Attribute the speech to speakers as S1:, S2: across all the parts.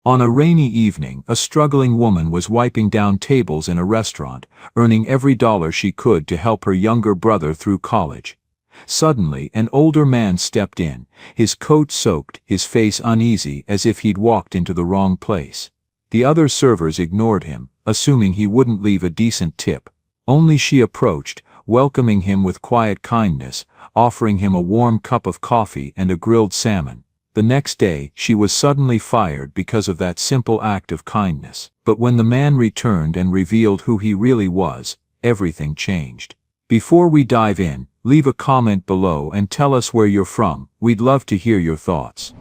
S1: On a rainy evening, a struggling woman was wiping down tables in a restaurant, earning every dollar she could to help her younger brother through college. Suddenly, an older man stepped in, his coat soaked, his face uneasy as if he'd walked into the wrong place. The other servers ignored him, assuming he wouldn't leave a decent tip. Only she approached, welcoming him with quiet kindness, offering him a warm cup of coffee and a grilled salmon. The next day, she was suddenly fired because of that simple act of kindness. But when the man returned and revealed who he really was, everything changed. Before we dive in, leave a comment below and tell us where you're from. We'd love to hear your thoughts.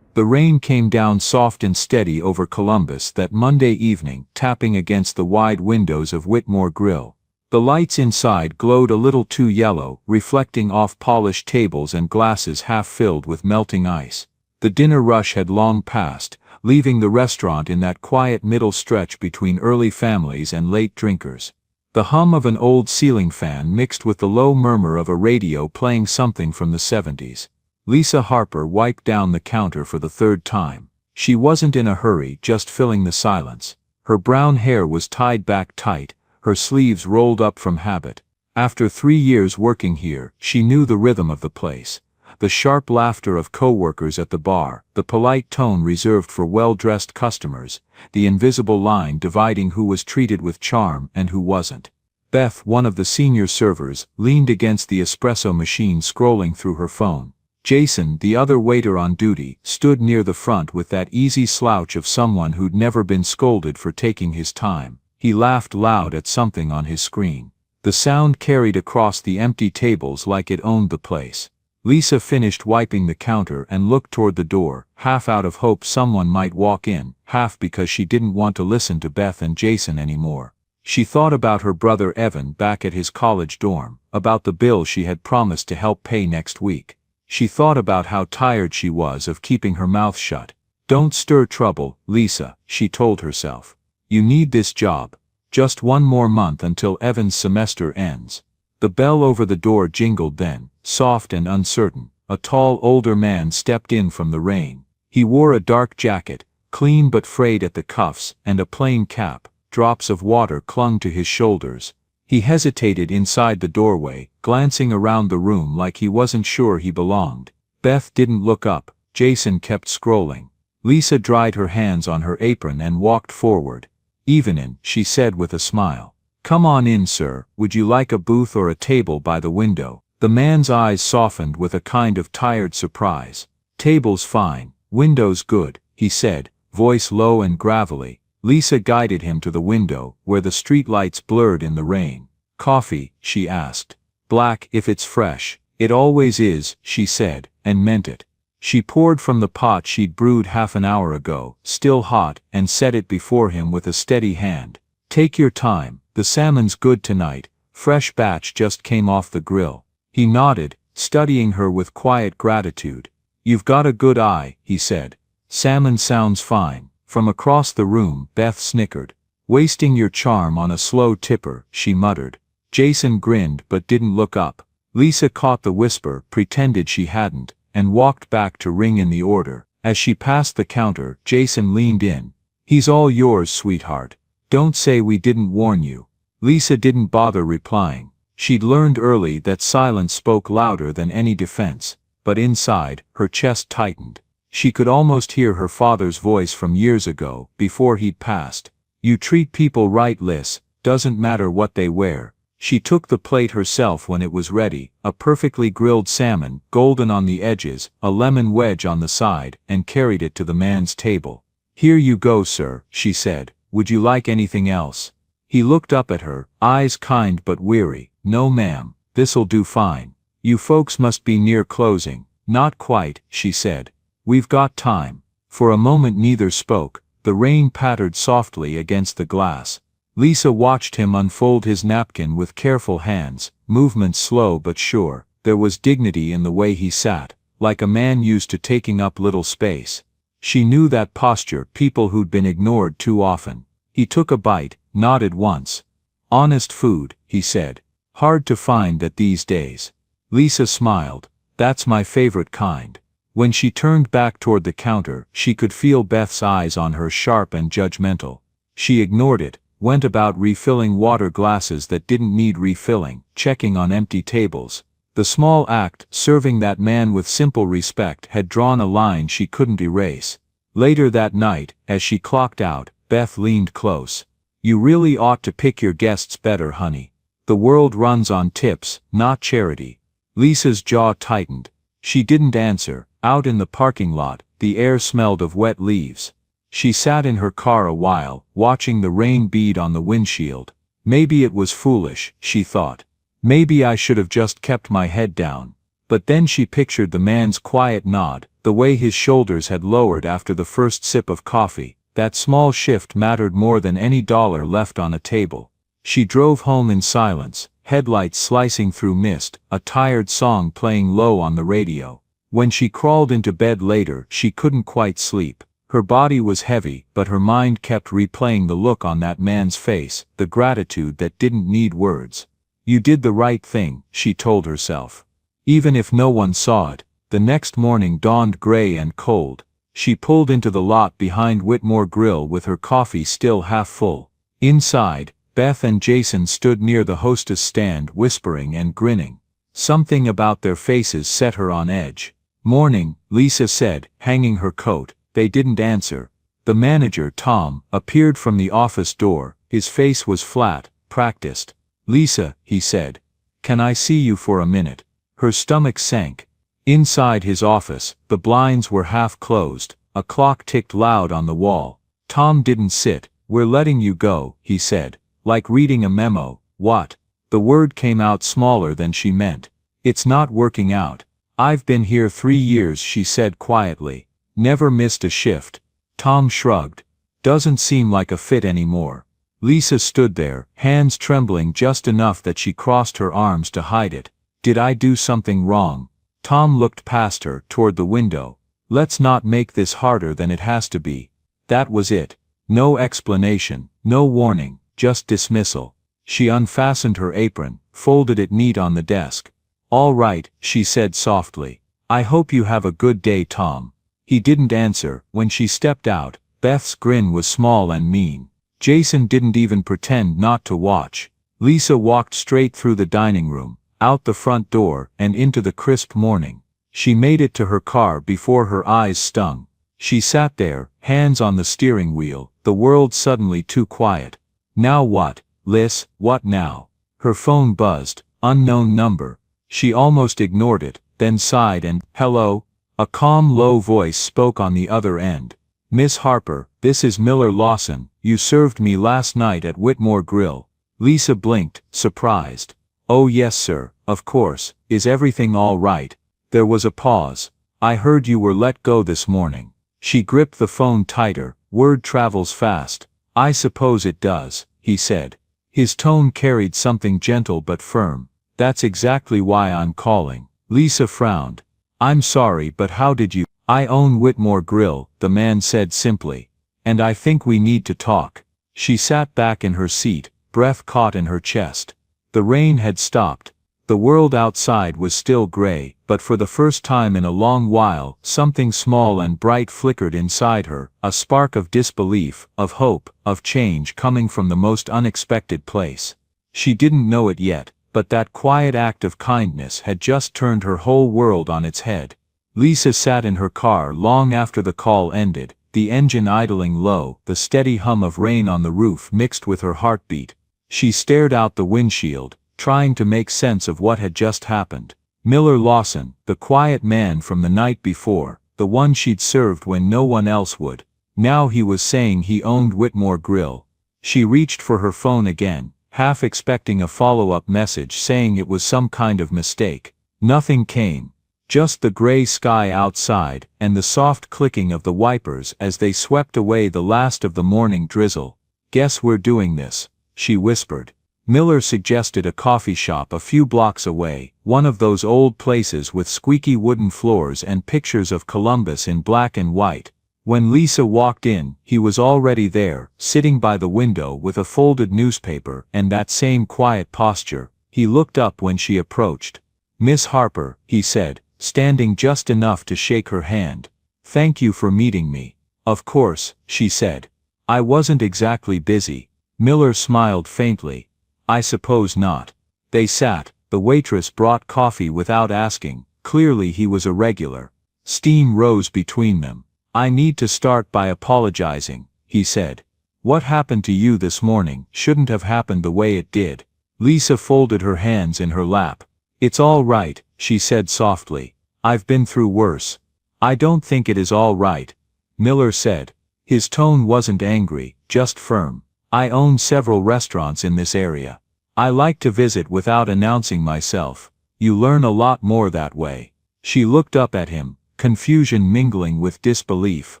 S1: The rain came down soft and steady over Columbus that Monday evening, tapping against the wide windows of Whitmore Grill. The lights inside glowed a little too yellow, reflecting off polished tables and glasses half filled with melting ice. The dinner rush had long passed, leaving the restaurant in that quiet middle stretch between early families and late drinkers. The hum of an old ceiling fan mixed with the low murmur of a radio playing something from the 70s. Lisa Harper wiped down the counter for the third time. She wasn't in a hurry, just filling the silence. Her brown hair was tied back tight, her sleeves rolled up from habit. After 3 years working here, she knew the rhythm of the place. The sharp laughter of coworkers at the bar, the polite tone reserved for well-dressed customers, the invisible line dividing who was treated with charm and who wasn't. Beth, one of the senior servers, leaned against the espresso machine scrolling through her phone. Jason, the other waiter on duty, stood near the front with that easy slouch of someone who'd never been scolded for taking his time. He laughed loud at something on his screen. The sound carried across the empty tables like it owned the place. Lisa finished wiping the counter and looked toward the door, half out of hope someone might walk in, half because she didn't want to listen to Beth and Jason anymore. She thought about her brother Evan back at his college dorm, about the bill she had promised to help pay next week. She thought about how tired she was of keeping her mouth shut. "Don't stir trouble, Lisa," she told herself. "You need this job. Just 1 more month until Evan's semester ends." The bell over the door jingled then, soft and uncertain. A tall older man stepped in from the rain. He wore a dark jacket, clean but frayed at the cuffs, and a plain cap. Drops of water clung to his shoulders. He hesitated inside the doorway, glancing around the room like he wasn't sure he belonged. Beth didn't look up. Jason kept scrolling. Lisa dried her hands on her apron and walked forward. "Evenin'," she said with a smile. "Come on in, sir. Would you like a booth or a table by the window?" The man's eyes softened with a kind of tired surprise. "Table's fine, window's good," he said, voice low and gravelly. Lisa guided him to the window, where the streetlights blurred in the rain. "Coffee?" she asked. "Black if it's fresh." "It always is," she said, and meant it. She poured from the pot she'd brewed half an hour ago, still hot, and set it before him with a steady hand. "Take your time, the salmon's good tonight, fresh batch just came off the grill." He nodded, studying her with quiet gratitude. "You've got a good eye," he said. "Salmon sounds fine." From across the room, Beth snickered. "Wasting your charm on a slow tipper," she muttered. Jason grinned but didn't look up. Lisa caught the whisper, pretended she hadn't, and walked back to ring in the order. As she passed the counter, Jason leaned in. "He's all yours, sweetheart. Don't say we didn't warn you." Lisa didn't bother replying. She'd learned early that silence spoke louder than any defense. But inside, her chest tightened. She could almost hear her father's voice from years ago, before he'd passed. "You treat people right, Liz, doesn't matter what they wear." She took the plate herself when it was ready, a perfectly grilled salmon, golden on the edges, a lemon wedge on the side, and carried it to the man's table. "Here you go, sir," she said. "Would you like anything else?" He looked up at her, eyes kind but weary. "No ma'am, this'll do fine." "You folks must be near closing." "Not quite," she said. "We've got time." For a moment neither spoke. The rain pattered softly against the glass. Lisa watched him unfold his napkin with careful hands, movements slow but sure. There was dignity in the way he sat, like a man used to taking up little space. She knew that posture, people who'd been ignored too often. He took a bite, nodded once. "Honest food," he said. "Hard to find that these days." Lisa smiled. "That's my favorite kind." When she turned back toward the counter, she could feel Beth's eyes on her, sharp and judgmental. She ignored it, went about refilling water glasses that didn't need refilling, checking on empty tables. The small act, serving that man with simple respect, had drawn a line she couldn't erase. Later that night, as she clocked out, Beth leaned close. "You really ought to pick your guests better, honey. The world runs on tips, not charity." Lisa's jaw tightened. She didn't answer. Out in the parking lot, the air smelled of wet leaves. She sat in her car a while, watching the rain bead on the windshield. Maybe it was foolish, she thought. Maybe I should have just kept my head down. But then she pictured the man's quiet nod, the way his shoulders had lowered after the first sip of coffee. That small shift mattered more than any dollar left on a table. She drove home in silence, headlights slicing through mist, a tired song playing low on the radio. When she crawled into bed later, she couldn't quite sleep. Her body was heavy, but her mind kept replaying the look on that man's face, the gratitude that didn't need words. "You did the right thing," she told herself. Even if no one saw it. The next morning dawned gray and cold. She pulled into the lot behind Whitmore Grill with her coffee still half full. Inside, Beth and Jason stood near the hostess stand, whispering and grinning. Something about their faces set her on edge. "Morning," Lisa said, hanging her coat. They didn't answer. The manager, Tom, appeared from the office door. His face was flat, practiced. "Lisa," he said. "Can I see you for a minute?" Her stomach sank. Inside his office, the blinds were half closed. A clock ticked loud on the wall. Tom didn't sit. "We're letting you go," he said. Like reading a memo. "What?" The word came out smaller than she meant. "It's not working out." "I've been here 3 years," she said quietly. "Never missed a shift." Tom shrugged. "Doesn't seem like a fit anymore." Lisa stood there, hands trembling just enough that she crossed her arms to hide it. "Did I do something wrong?" Tom looked past her, toward the window. "Let's not make this harder than it has to be." That was it. No explanation, no warning, just dismissal. She unfastened her apron, folded it neat on the desk. "All right," she said softly. "I hope you have a good day, Tom." He didn't answer. When she stepped out, Beth's grin was small and mean. Jason didn't even pretend not to watch. Lisa walked straight through the dining room, out the front door, and into the crisp morning. She made it to her car before her eyes stung. She sat there, hands on the steering wheel, the world suddenly too quiet. Now what, Liz, what now? Her phone buzzed, unknown number. She almost ignored it, then sighed and, "Hello?" A calm, low voice spoke on the other end. "Miss Harper, this is Miller Lawson. You served me last night at Whitmore Grill." Lisa blinked, surprised. "Oh yes sir, of course. Is everything all right?" There was a pause. "I heard you were let go this morning." She gripped the phone tighter. "Word travels fast." "I suppose it does," he said. His tone carried something gentle but firm. "That's exactly why I'm calling." Lisa frowned. "I'm sorry, but how did you—" "I own Whitmore Grill," the man said simply. "And I think we need to talk." She sat back in her seat, breath caught in her chest. The rain had stopped. The world outside was still gray, but for the first time in a long while, something small and bright flickered inside her, a spark of disbelief, of hope, of change coming from the most unexpected place. She didn't know it yet, but that quiet act of kindness had just turned her whole world on its head. Lisa sat in her car long after the call ended, the engine idling low, the steady hum of rain on the roof mixed with her heartbeat. She stared out the windshield, trying to make sense of what had just happened. Miller Lawson, the quiet man from the night before, the one she'd served when no one else would. Now he was saying he owned Whitmore Grill. She reached for her phone again, half expecting a follow-up message saying it was some kind of mistake. Nothing came. Just the gray sky outside, and the soft clicking of the wipers as they swept away the last of the morning drizzle. "Guess we're doing this," she whispered. Miller suggested a coffee shop a few blocks away, one of those old places with squeaky wooden floors and pictures of Columbus in black and white. When Lisa walked in, he was already there, sitting by the window with a folded newspaper and that same quiet posture. He looked up when she approached. "Miss Harper," he said, standing just enough to shake her hand. "Thank you for meeting me." "Of course," she said. "I wasn't exactly busy." Miller smiled faintly. "I suppose not." They sat. The waitress brought coffee without asking. Clearly he was a regular. Steam rose between them. "I need to start by apologizing," he said. "What happened to you this morning shouldn't have happened the way it did." Lisa folded her hands in her lap. "It's all right," she said softly. "I've been through worse." "I don't think it is all right," Miller said. His tone wasn't angry, just firm. "I own several restaurants in this area. I like to visit without announcing myself. You learn a lot more that way." She looked up at him, confusion mingling with disbelief.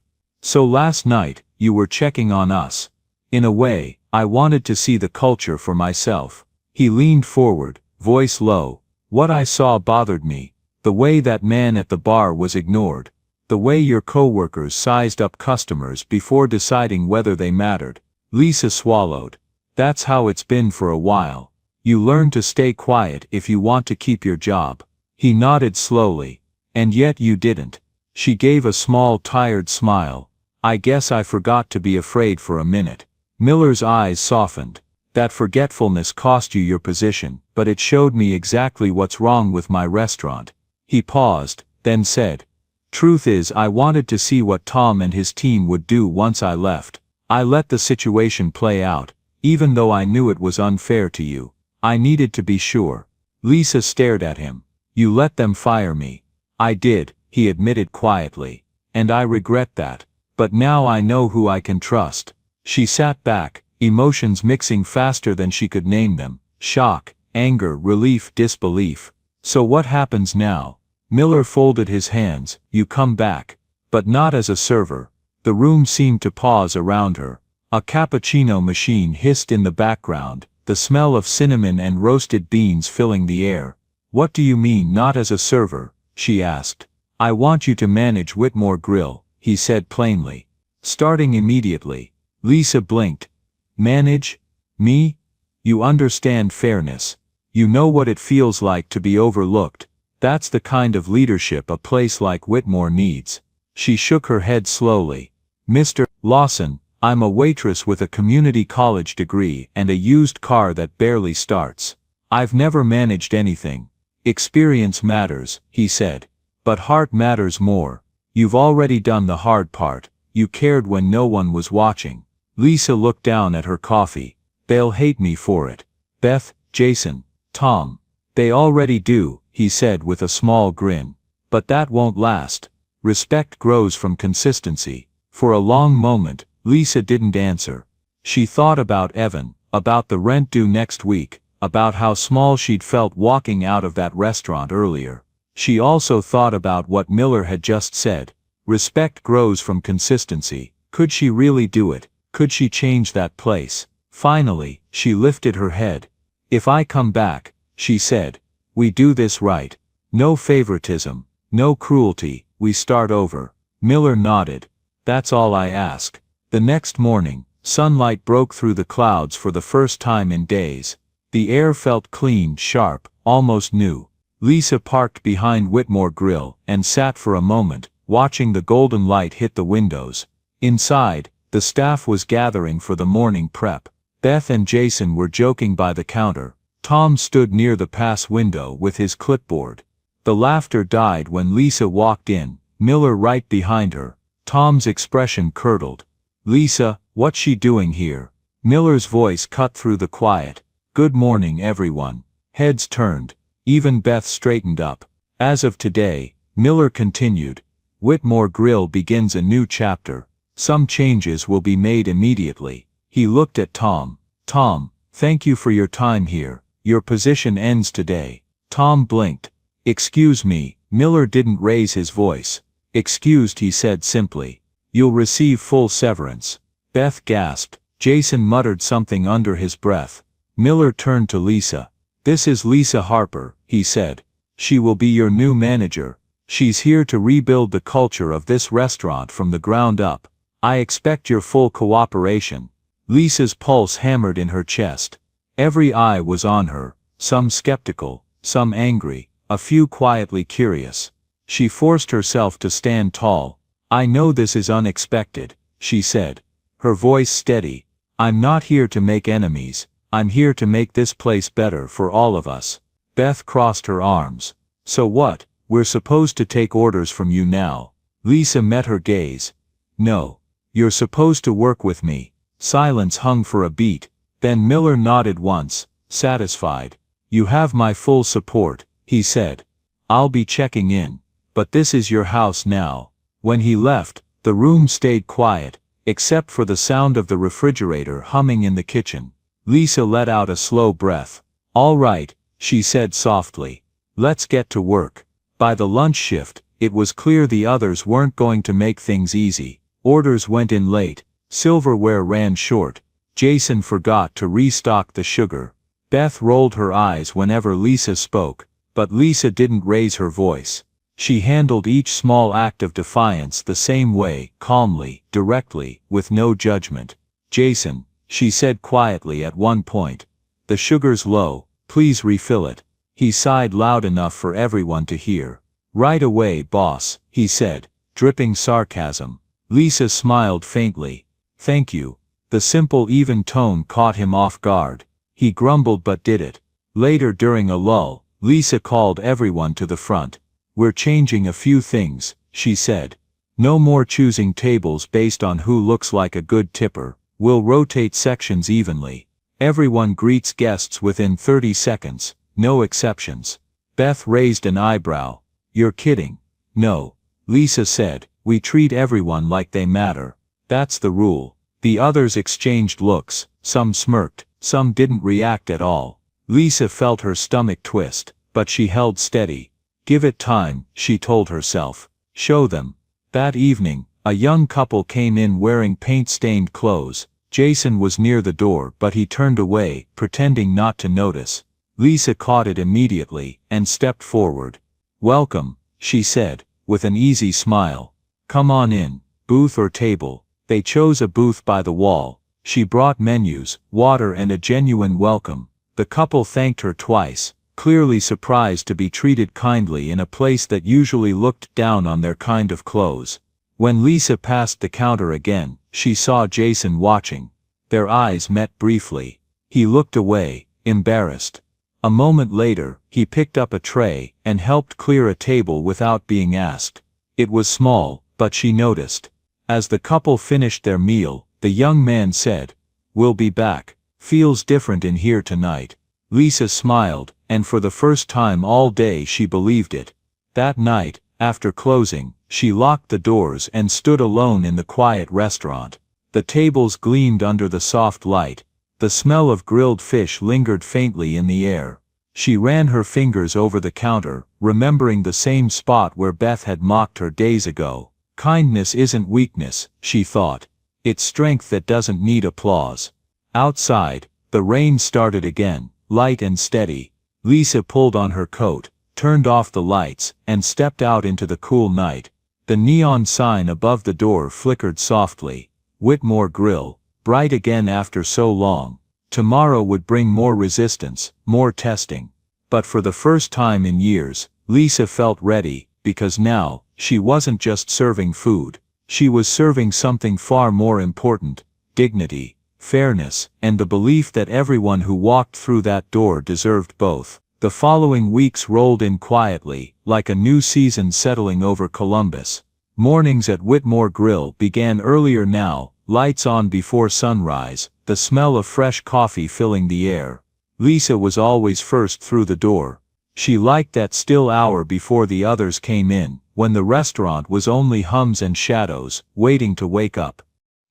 S1: "So last night, you were checking on us." "In a way, I wanted to see the culture for myself." He leaned forward, voice low. "What I saw bothered me. The way that man at the bar was ignored. The way your coworkers sized up customers before deciding whether they mattered." Lisa swallowed. "That's how it's been for a while. You learn to stay quiet if you want to keep your job." He nodded slowly. "And yet you didn't." She gave a small tired smile. "I guess I forgot to be afraid for a minute." Miller's eyes softened. "That forgetfulness cost you your position, but it showed me exactly what's wrong with my restaurant." He paused, then said, "Truth is, I wanted to see what Tom and his team would do once I left. I let the situation play out, even though I knew it was unfair to you. I needed to be sure." Lisa stared at him. "You let them fire me." "I did," he admitted quietly. "And I regret that. But now I know who I can trust." She sat back, emotions mixing faster than she could name them. Shock, anger, relief, disbelief. "So what happens now?" Miller folded his hands. "You come back. But not as a server." The room seemed to pause around her. A cappuccino machine hissed in the background, the smell of cinnamon and roasted beans filling the air. "What do you mean not as a server?" she asked. "I want you to manage Whitmore Grill," he said plainly. "Starting immediately." Lisa blinked. "Manage? Me? You understand fairness. You know what it feels like to be overlooked. That's the kind of leadership a place like Whitmore needs." She shook her head slowly. "Mr. Lawson, I'm a waitress with a community college degree and a used car that barely starts. I've never managed anything." "Experience matters," he said. "But heart matters more. You've already done the hard part. You cared when no one was watching." Lisa looked down at her coffee. "They'll hate me for it. Beth, Jason, Tom. They already do," he said with a small grin. "But that won't last. Respect grows from consistency." For a long moment, Lisa didn't answer. She thought about Evan, about the rent due next week, about how small she'd felt walking out of that restaurant earlier. She also thought about what Miller had just said. Respect grows from consistency. Could she really do it? Could she change that place? Finally, she lifted her head. "If I come back," she said, "we do this right. No favoritism, no cruelty, we start over." Miller nodded. "That's all I ask." The next morning, sunlight broke through the clouds for the first time in days. The air felt clean, sharp, almost new. Lisa parked behind Whitmore Grill and sat for a moment, watching the golden light hit the windows. Inside, the staff was gathering for the morning prep. Beth and Jason were joking by the counter. Tom stood near the pass window with his clipboard. The laughter died when Lisa walked in, Miller right behind her. Tom's expression curdled. "Lisa, what's she doing here?" Miller's voice cut through the quiet. "Good morning, everyone." Heads turned. Even Beth straightened up. "As of today," Miller continued, "Whitmore Grill begins a new chapter. Some changes will be made immediately." He looked at Tom. "Tom, thank you for your time here. Your position ends today." Tom blinked. "Excuse me." Miller didn't raise his voice. "Excused," he said simply. "You'll receive full severance." Beth gasped. Jason muttered something under his breath. Miller turned to Lisa. "This is Lisa Harper," he said. "She will be your new manager. She's here to rebuild the culture of this restaurant from the ground up. I expect your full cooperation." Lisa's pulse hammered in her chest. Every eye was on her, some skeptical, some angry, a few quietly curious. She forced herself to stand tall. "I know this is unexpected," she said, her voice steady. "I'm not here to make enemies, I'm here to make this place better for all of us." Beth crossed her arms. "So what, we're supposed to take orders from you now?" Lisa met her gaze. "No. You're supposed to work with me." Silence hung for a beat. Then Miller nodded once, satisfied. "You have my full support," he said. "I'll be checking in. But this is your house now." When he left, the room stayed quiet, except for the sound of the refrigerator humming in the kitchen. Lisa let out a slow breath. "All right," she said softly. "Let's get to work." By the lunch shift, it was clear the others weren't going to make things easy. Orders went in late. Silverware ran short. Jason forgot to restock the sugar. Beth rolled her eyes whenever Lisa spoke, but Lisa didn't raise her voice. She handled each small act of defiance the same way, calmly, directly, with no judgment. "Jason," she said quietly at one point, "the sugar's low, please refill it." He sighed loud enough for everyone to hear. "Right away, boss," he said, dripping sarcasm. Lisa smiled faintly. "Thank you." The simple even tone caught him off guard. He grumbled but did it. Later during a lull, Lisa called everyone to the front. "We're changing a few things," she said. "No more choosing tables based on who looks like a good tipper. We'll rotate sections evenly. Everyone greets guests within 30 seconds, no exceptions." Beth raised an eyebrow. "You're kidding." "No," Lisa said, "we treat everyone like they matter. That's the rule." The others exchanged looks, some smirked, some didn't react at all. Lisa felt her stomach twist, but she held steady. "Give it time," she told herself. "Show them." That evening, a young couple came in wearing paint-stained clothes. Jason was near the door but he turned away, pretending not to notice. Lisa caught it immediately, and stepped forward. "Welcome," she said, with an easy smile. "Come on in, booth or table." They chose a booth by the wall. She brought menus, water and a genuine welcome. The couple thanked her twice, clearly surprised to be treated kindly in a place that usually looked down on their kind of clothes. When Lisa passed the counter again, she saw Jason watching. Their eyes met briefly. He looked away, embarrassed. A moment later, he picked up a tray and helped clear a table without being asked. It was small, but she noticed. As the couple finished their meal, the young man said, "We'll be back. Feels different in here tonight." Lisa smiled, and for the first time all day she believed it. That night, after closing, she locked the doors and stood alone in the quiet restaurant. The tables gleamed under the soft light. The smell of grilled fish lingered faintly in the air. She ran her fingers over the counter, remembering the same spot where Beth had mocked her days ago. Kindness isn't weakness, she thought. It's strength that doesn't need applause. Outside, the rain started again, light and steady. Lisa pulled on her coat, turned off the lights, and stepped out into the cool night. The neon sign above the door flickered softly. Whitmore Grill, bright again after so long. Tomorrow would bring more resistance, more testing. But for the first time in years, Lisa felt ready, because now, she wasn't just serving food. She was serving something far more important: dignity, fairness, and the belief that everyone who walked through that door deserved both. The following weeks rolled in quietly, like a new season settling over Columbus. Mornings at Whitmore Grill began earlier now, lights on before sunrise, the smell of fresh coffee filling the air. Lisa was always first through the door. She liked that still hour before the others came in, when the restaurant was only hums and shadows, waiting to wake up.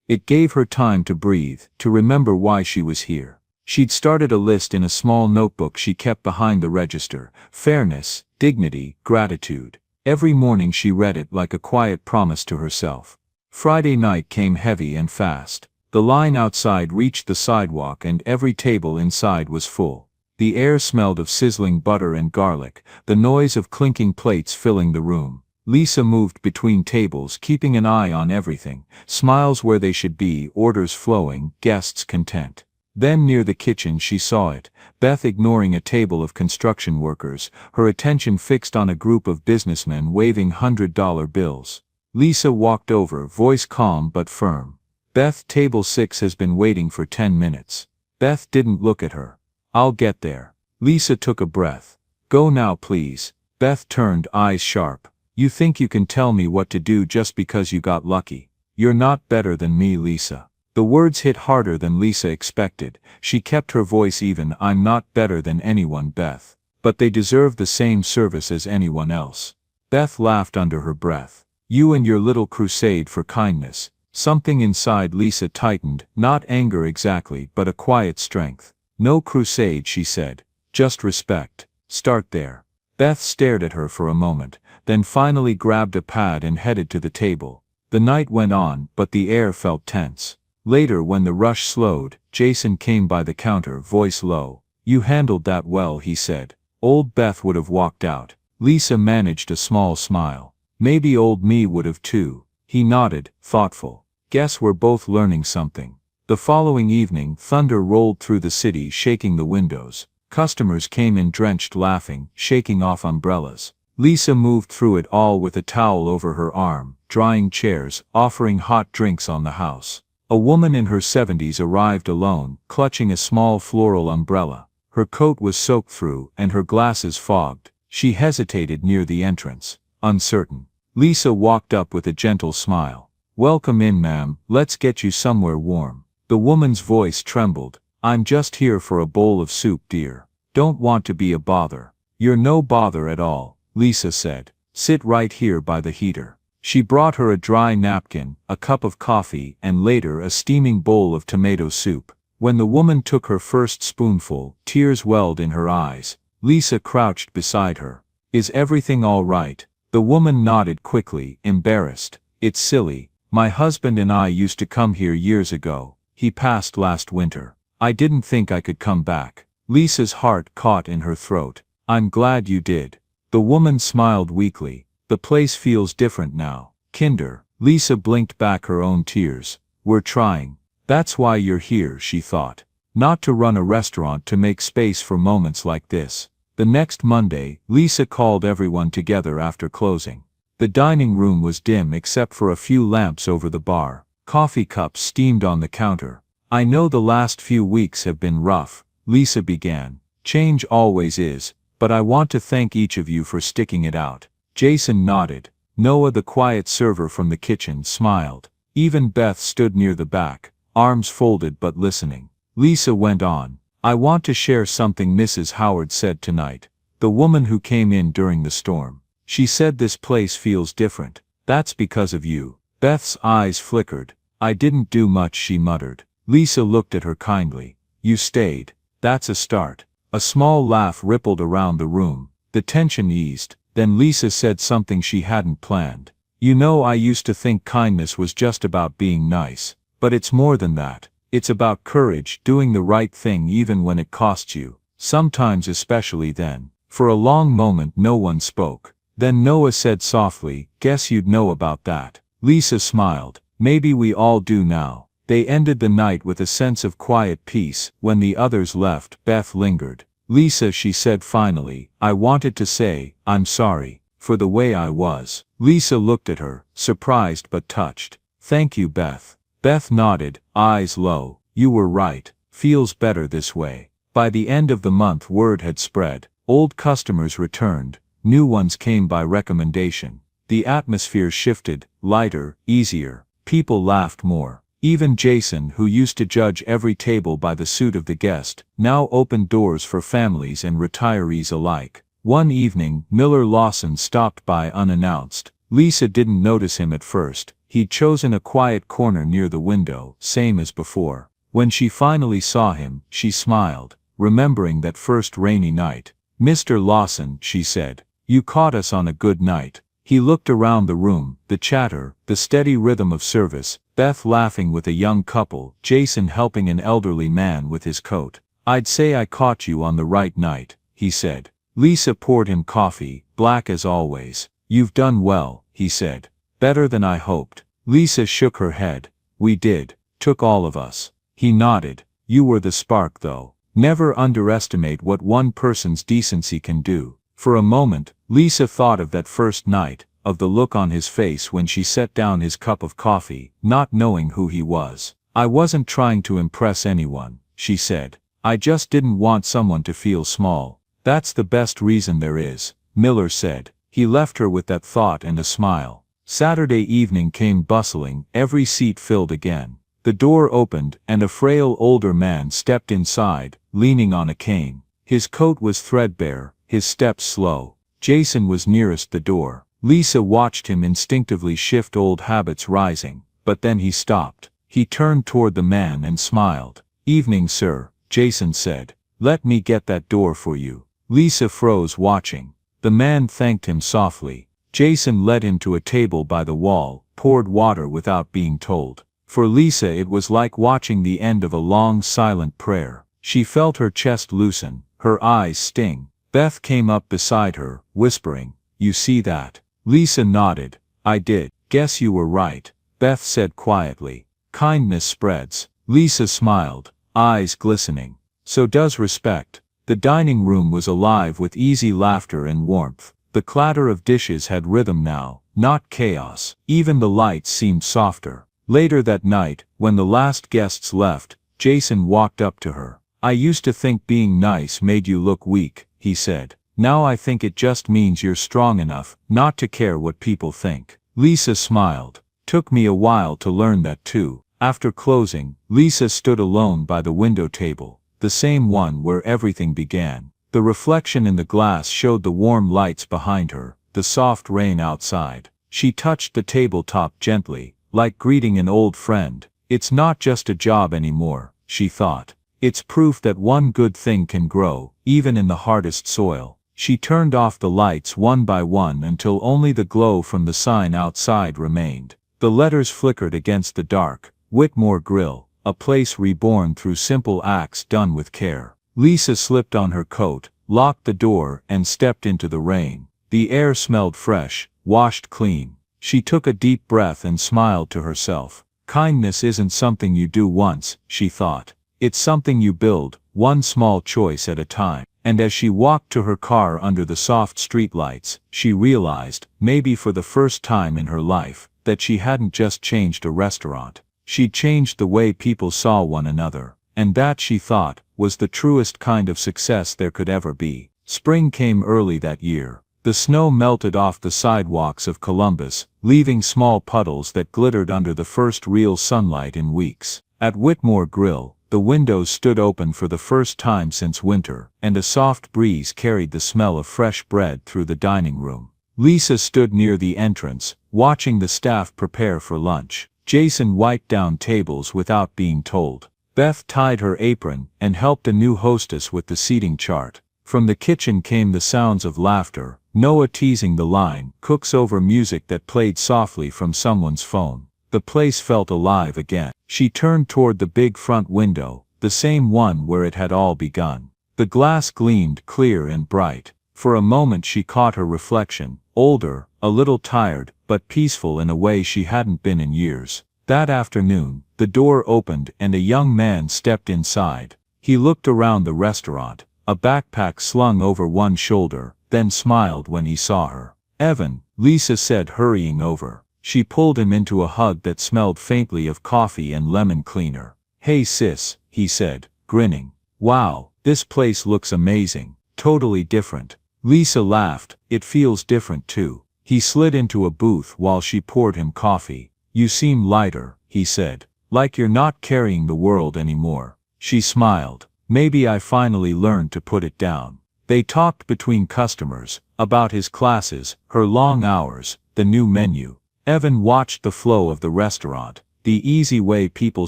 S1: It gave her time to breathe, to remember why she was here. She'd started a list in a small notebook she kept behind the register: fairness, dignity, gratitude. Every morning she read it like a quiet promise to herself. Friday night came heavy and fast. The line outside reached the sidewalk and every table inside was full. The air smelled of sizzling butter and garlic, the noise of clinking plates filling the room. Lisa moved between tables, keeping an eye on everything: smiles where they should be, orders flowing, guests content. Then near the kitchen she saw it, Beth ignoring a table of construction workers, her attention fixed on a group of businessmen waving $100 bills. Lisa walked over, voice calm but firm. Beth, table 6 has been waiting for 10 minutes. Beth didn't look at her. I'll get there. Lisa took a breath. Go now please. Beth turned, eyes sharp. You think you can tell me what to do just because you got lucky? You're not better than me, Lisa. The words hit harder than Lisa expected. She kept her voice even. I'm not better than anyone, Beth. But they deserve the same service as anyone else. Beth laughed under her breath. You and your little crusade for kindness. Something inside Lisa tightened, not anger exactly, but a quiet strength. No crusade, she said. Just respect. Start there. Beth stared at her for a moment, then finally grabbed a pad and headed to the table. The night went on, but the air felt tense. Later, when the rush slowed, Jason came by the counter, voice low. You handled that well, he said. Old Beth would have walked out. Lisa managed a small smile. Maybe old me would have too. He nodded, thoughtful. Guess we're both learning something. The following evening, thunder rolled through the city, shaking the windows. Customers came in drenched, laughing, shaking off umbrellas. Lisa moved through it all with a towel over her arm, drying chairs, offering hot drinks on the house. A woman in her 70s arrived alone, clutching a small floral umbrella. Her coat was soaked through, and her glasses fogged. She hesitated near the entrance, uncertain. Lisa walked up with a gentle smile. Welcome in, ma'am, let's get you somewhere warm. The woman's voice trembled. I'm just here for a bowl of soup, dear. Don't want to be a bother. You're no bother at all, Lisa said. Sit right here by the heater. She brought her a dry napkin, a cup of coffee, and later a steaming bowl of tomato soup. When the woman took her first spoonful, tears welled in her eyes. Lisa crouched beside her. Is everything all right? The woman nodded quickly, embarrassed. It's silly. My husband and I used to come here years ago. He passed last winter. I didn't think I could come back. Lisa's heart caught in her throat. I'm glad you did. The woman smiled weakly. The place feels different now. Kinder. Lisa blinked back her own tears. We're trying. That's why you're here, she thought. Not to run a restaurant, to make space for moments like this. The next Monday, Lisa called everyone together after closing. The dining room was dim except for a few lamps over the bar. Coffee cups steamed on the counter. I know the last few weeks have been rough, Lisa began. Change always is, but I want to thank each of you for sticking it out. Jason nodded. Noah, the quiet server from the kitchen, smiled. Even Beth stood near the back, arms folded but listening. Lisa went on. I want to share something Mrs. Howard said tonight. The woman who came in during the storm. She said this place feels different. That's because of you. Beth's eyes flickered. I didn't do much, she muttered. Lisa looked at her kindly. You stayed. That's a start. A small laugh rippled around the room. The tension eased. Then Lisa said something she hadn't planned. You know, I used to think kindness was just about being nice. But it's more than that. It's about courage, doing the right thing even when it costs you. Sometimes, especially then. For a long moment no one spoke. Then Noah said softly, guess you'd know about that. Lisa smiled. Maybe we all do now. They ended the night with a sense of quiet peace. When the others left, Beth lingered. Lisa, she said finally, I wanted to say, I'm sorry, for the way I was. Lisa looked at her, surprised but touched. Thank you, Beth. Beth nodded, eyes low. You were right. Feels better this way. By the end of the month, word had spread. Old customers returned. New ones came by recommendation. The atmosphere shifted, lighter, easier. People laughed more. Even Jason, who used to judge every table by the suit of the guest, now opened doors for families and retirees alike. One evening, Miller Lawson stopped by unannounced. Lisa didn't notice him at first. He'd chosen a quiet corner near the window, same as before. When she finally saw him, she smiled, remembering that first rainy night. Mr. Lawson, she said, you caught us on a good night. He looked around the room, the chatter, the steady rhythm of service, Beth laughing with a young couple, Jason helping an elderly man with his coat. I'd say I caught you on the right night, he said. Lisa poured him coffee, black as always. You've done well, he said. Better than I hoped. Lisa shook her head. We did. Took all of us. He nodded. You were the spark though. Never underestimate what one person's decency can do. For a moment, Lisa thought of that first night, of the look on his face when she set down his cup of coffee, not knowing who he was. I wasn't trying to impress anyone, she said. I just didn't want someone to feel small. That's the best reason there is, Miller said. He left her with that thought and a smile. Saturday evening came bustling, every seat filled again. The door opened, and a frail older man stepped inside, leaning on a cane. His coat was threadbare, his steps slow. Jason was nearest the door. Lisa watched him instinctively shift, old habits rising, but then he stopped. He turned toward the man and smiled. Evening, sir, Jason said. Let me get that door for you. Lisa froze, watching. The man thanked him softly. Jason led him to a table by the wall, poured water without being told. For Lisa it was like watching the end of a long silent prayer. She felt her chest loosen, her eyes sting. Beth came up beside her, whispering, "You see that?" Lisa nodded. "I did. Guess you were right," Beth said quietly. "Kindness spreads." Lisa smiled, eyes glistening. "So does respect." The dining room was alive with easy laughter and warmth. The clatter of dishes had rhythm now, not chaos. Even the lights seemed softer. Later that night, when the last guests left, Jason walked up to her. "I used to think being nice made you look weak," he said. "Now I think it just means you're strong enough not to care what people think." Lisa smiled. "Took me a while to learn that too." After closing, Lisa stood alone by the window table, the same one where everything began. The reflection in the glass showed the warm lights behind her, the soft rain outside. She touched the tabletop gently, like greeting an old friend. "It's not just a job anymore," she thought. "It's proof that one good thing can grow, even in the hardest soil." She turned off the lights one by one until only the glow from the sign outside remained. The letters flickered against the dark. Whitmore Grill, a place reborn through simple acts done with care. Lisa slipped on her coat, locked the door, and stepped into the rain. The air smelled fresh, washed clean. She took a deep breath and smiled to herself. Kindness isn't something you do once, she thought. It's something you build, one small choice at a time. And as she walked to her car under the soft streetlights, she realized, maybe for the first time in her life, that she hadn't just changed a restaurant. She'd changed the way people saw one another. And that, she thought, was the truest kind of success there could ever be. Spring came early that year. The snow melted off the sidewalks of Columbus, leaving small puddles that glittered under the first real sunlight in weeks. At Whitmore Grill, the windows stood open for the first time since winter, and a soft breeze carried the smell of fresh bread through the dining room. Lisa stood near the entrance, watching the staff prepare for lunch. Jason wiped down tables without being told. Beth tied her apron and helped a new hostess with the seating chart. From the kitchen came the sounds of laughter, Noah teasing the line, cooks over music that played softly from someone's phone. The place felt alive again. She turned toward the big front window, the same one where it had all begun. The glass gleamed clear and bright. For a moment she caught her reflection, older, a little tired, but peaceful in a way she hadn't been in years. That afternoon, the door opened and a young man stepped inside. He looked around the restaurant, a backpack slung over one shoulder, then smiled when he saw her. "Evan," Lisa said, hurrying over. She pulled him into a hug that smelled faintly of coffee and lemon cleaner. "Hey sis," he said, grinning. "Wow, this place looks amazing. Totally different." Lisa laughed. "It feels different too." He slid into a booth while she poured him coffee. "You seem lighter," he said. "Like you're not carrying the world anymore." She smiled. "Maybe I finally learned to put it down." They talked between customers, about his classes, her long hours, the new menu. Evan watched the flow of the restaurant, the easy way people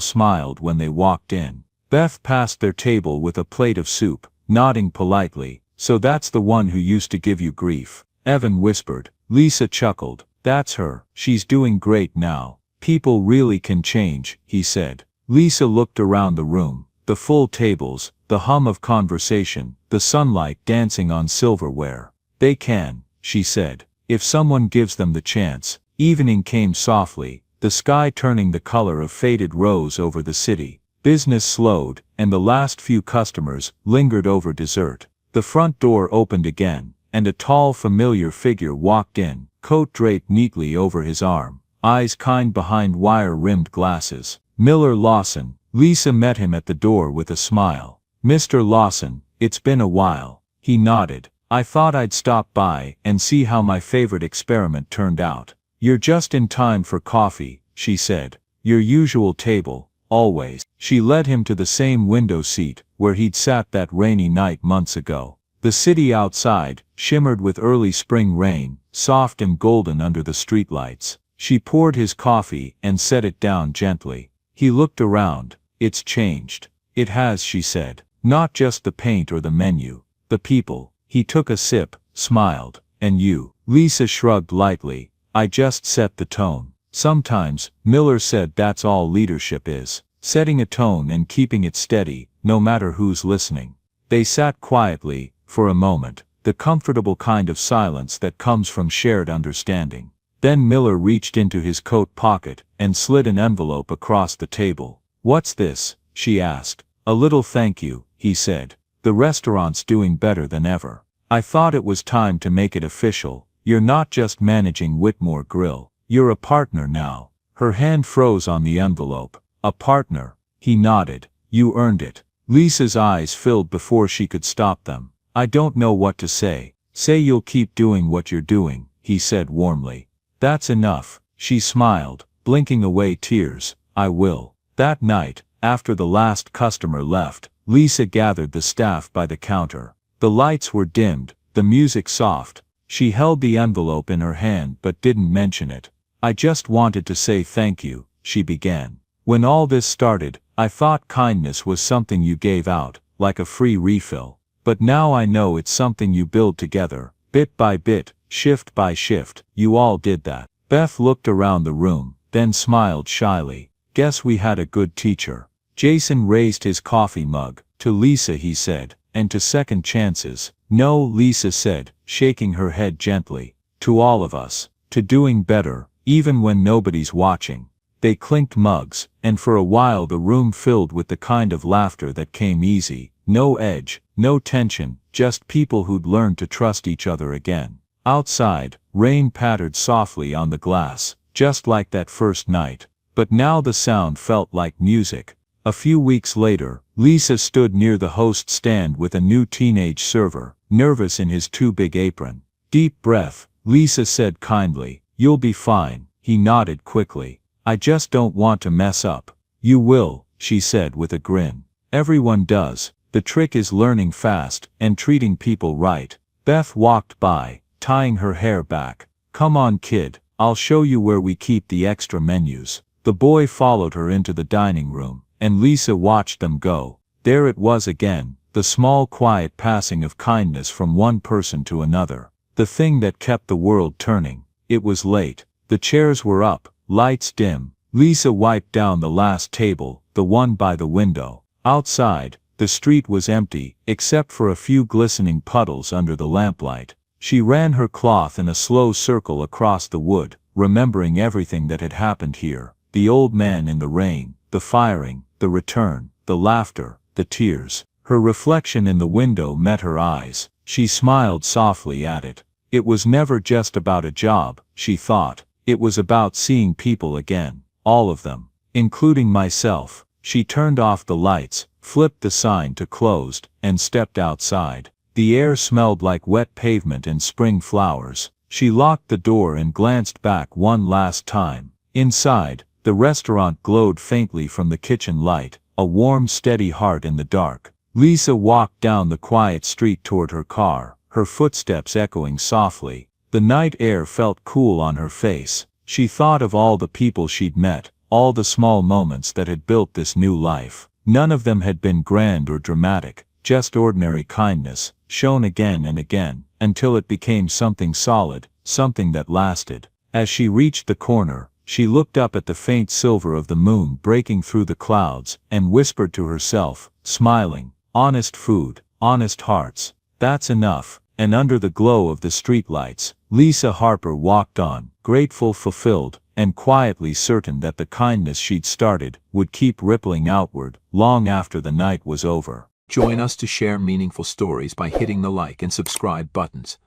S1: smiled when they walked in. Beth passed their table with a plate of soup, nodding politely. "So that's the one who used to give you grief," Evan whispered. Lisa chuckled. "That's her. She's doing great now. People really can change," he said. Lisa looked around the room, the full tables, the hum of conversation, the sunlight dancing on silverware. "They can," she said, "if someone gives them the chance." Evening came softly, the sky turning the color of faded rose over the city. Business slowed, and the last few customers lingered over dessert. The front door opened again, and a tall familiar figure walked in, coat draped neatly over his arm, eyes kind behind wire-rimmed glasses. Miller Lawson. Lisa met him at the door with a smile. "Mr. Lawson, it's been a while." He nodded. "I thought I'd stop by and see how my favorite experiment turned out." "You're just in time for coffee," she said. "Your usual table, always." She led him to the same window seat where he'd sat that rainy night months ago. The city outside shimmered with early spring rain, soft and golden under the streetlights. She poured his coffee and set it down gently. He looked around. "It's changed." "It has," she said. "Not just the paint or the menu. The people." He took a sip, smiled. "And you?" Lisa shrugged lightly. "I just set the tone." "Sometimes," Miller said, "that's all leadership is. Setting a tone and keeping it steady, no matter who's listening." They sat quietly, for a moment, the comfortable kind of silence that comes from shared understanding. Then Miller reached into his coat pocket and slid an envelope across the table. "What's this?" she asked. "A little thank you," he said. "The restaurant's doing better than ever. I thought it was time to make it official. You're not just managing Whitmore Grill. You're a partner now." Her hand froze on the envelope. "A partner?" He nodded. "You earned it." Lisa's eyes filled before she could stop them. "I don't know what to say." "Say you'll keep doing what you're doing," he said warmly. "That's enough." She smiled, blinking away tears. "I will." That night, after the last customer left, Lisa gathered the staff by the counter. The lights were dimmed, the music soft. She held the envelope in her hand but didn't mention it. "I just wanted to say thank you," she began. "When all this started, I thought kindness was something you gave out, like a free refill. But now I know it's something you build together, bit by bit, shift by shift. You all did that." Beth looked around the room, then smiled shyly. "Guess we had a good teacher." Jason raised his coffee mug. "To Lisa," he said, "and to second chances." "No," Lisa said, shaking her head gently. "To all of us. To doing better, even when nobody's watching." They clinked mugs, and for a while the room filled with the kind of laughter that came easy. No edge, no tension, just people who'd learned to trust each other again. Outside, rain pattered softly on the glass, just like that first night. But now the sound felt like music. A few weeks later, Lisa stood near the host stand with a new teenage server, nervous in his too big apron. "Deep breath," Lisa said kindly. "You'll be fine." He nodded quickly. "I just don't want to mess up." "You will," she said with a grin. "Everyone does. The trick is learning fast and treating people right." Beth walked by, tying her hair back. "Come on, kid, I'll show you where we keep the extra menus." The boy followed her into the dining room, and Lisa watched them go. There it was again, the small quiet passing of kindness from one person to another. The thing that kept the world turning. It was late. The chairs were up, lights dim. Lisa wiped down the last table, the one by the window. Outside, the street was empty, except for a few glistening puddles under the lamplight. She ran her cloth in a slow circle across the wood, remembering everything that had happened here. The old man in the rain, the firing, the return, the laughter, the tears. Her reflection in the window met her eyes. She smiled softly at it. It was never just about a job, she thought. It was about seeing people again. All of them. Including myself. She turned off the lights, flipped the sign to closed, and stepped outside. The air smelled like wet pavement and spring flowers. She locked the door and glanced back one last time. Inside, the restaurant glowed faintly from the kitchen light, a warm, steady heart in the dark. Lisa walked down the quiet street toward her car, her footsteps echoing softly. The night air felt cool on her face. She thought of all the people she'd met, all the small moments that had built this new life. None of them had been grand or dramatic, just ordinary kindness, shown again and again, until it became something solid, something that lasted. As she reached the corner, she looked up at the faint silver of the moon breaking through the clouds, and whispered to herself, smiling, "Honest food, honest hearts. That's enough." And under the glow of the streetlights, Lisa Harper walked on, grateful, fulfilled, and quietly certain that the kindness she'd started would keep rippling outward long after the night was over. Join us to share meaningful stories by hitting the like and subscribe buttons.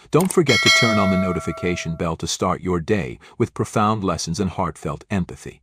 S1: Don't forget to turn on the notification bell to start your day with profound lessons and heartfelt empathy.